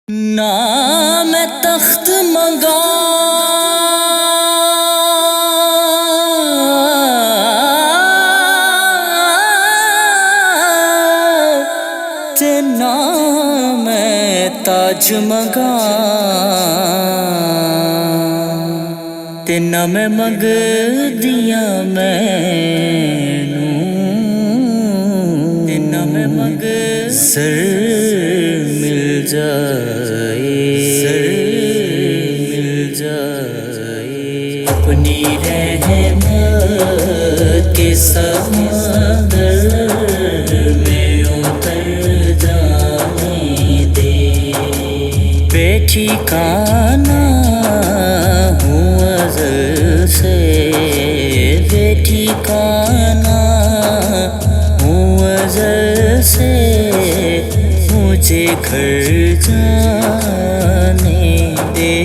نہ میں تخت منگا تے نہ میں تاج منگا تے نہ میں منگ دیاں مینوں تے نہ میں منگ سر مل جائے اپنی رحمت کے سمندر میں اتر جانے دے بے ٹھکانہ ہوں ازل سے بے ٹھکانہ ہوں ازل سے مجھے گھر جانے دے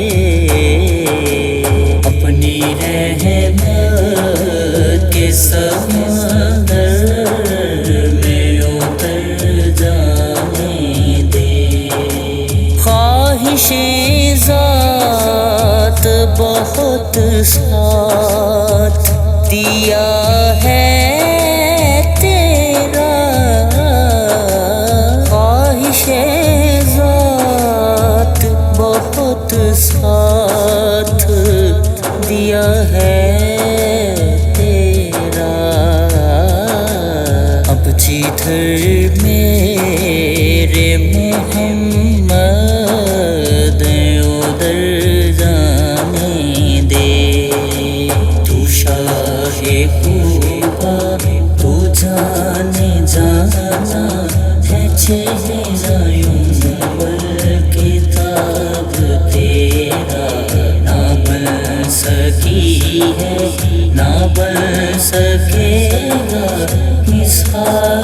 اپنی رحمت کے سمندر میں اتر جانے دے خواہش ذات بہت ساتھ دیا ہے ساتھ دیا ہے تیرا اب جدھر میرے محمد ادھر جانے دے تو شاہ کوبا تو جانے جانا ہے چہرہ نہ بن سکے گا مثال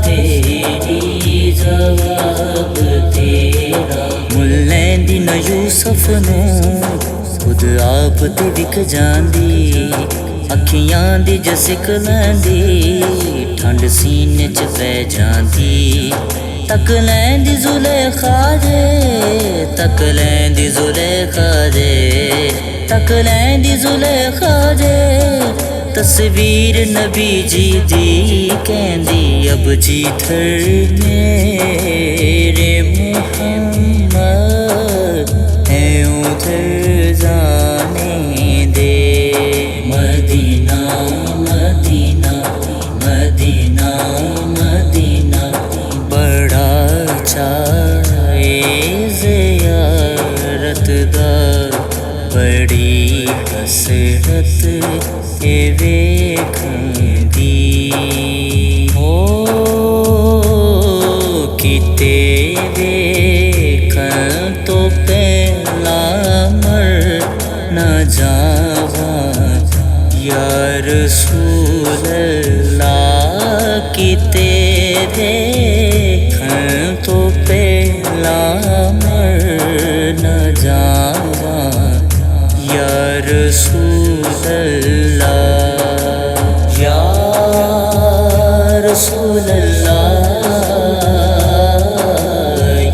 تیری جواب تیرا ملین دی نہ یوسف نو خود آپ تے وک جاندی اکھیاں دی جسک لیندی ٹھنڈ سینے چ پہ جاندی تک لیندی زلیخا جے تک لیندی زلیخا جے تک لیندی زلیخا جے تصویر نبی جی دی کہندی اب جدھر میرے محمد ہے ادھر جانے دے مدینہ مدینہ مدینہ مدینہ بڑا چاہے زیارت دا بڑی حسرت ویکھن دی ہو کتے ویکھن تو پہلا مر نہ جاواں یا رسول اللہ کتے ویکھن تو پہلا مر نہ جاواں یا رسول اللہ یا رسول اللہ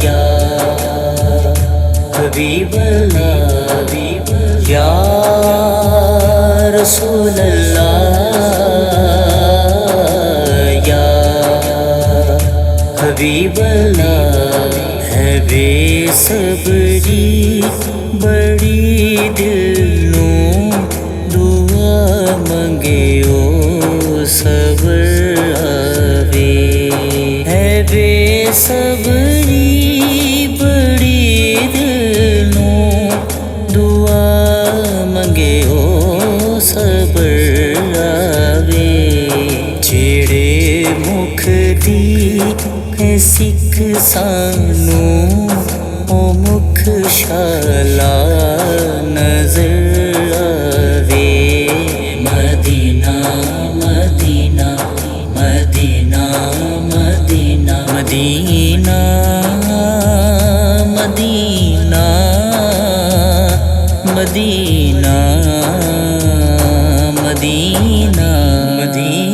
یا حبیب اللہ یا رسول اللہ یا حبیب اللہ ہے بے صبری بڑی دل نوں دعا منگے او صبر آوے ہے بے صبری بڑی دل نوں دعا منگے او صبر آوے جیڑے مکھ دی ہے سکھ سانوں او مکھ شالا نظر آوے مدینہ مدینہ مدینہ مدینہ مدینہ مدینہ مدینہ مدینہ مدینہ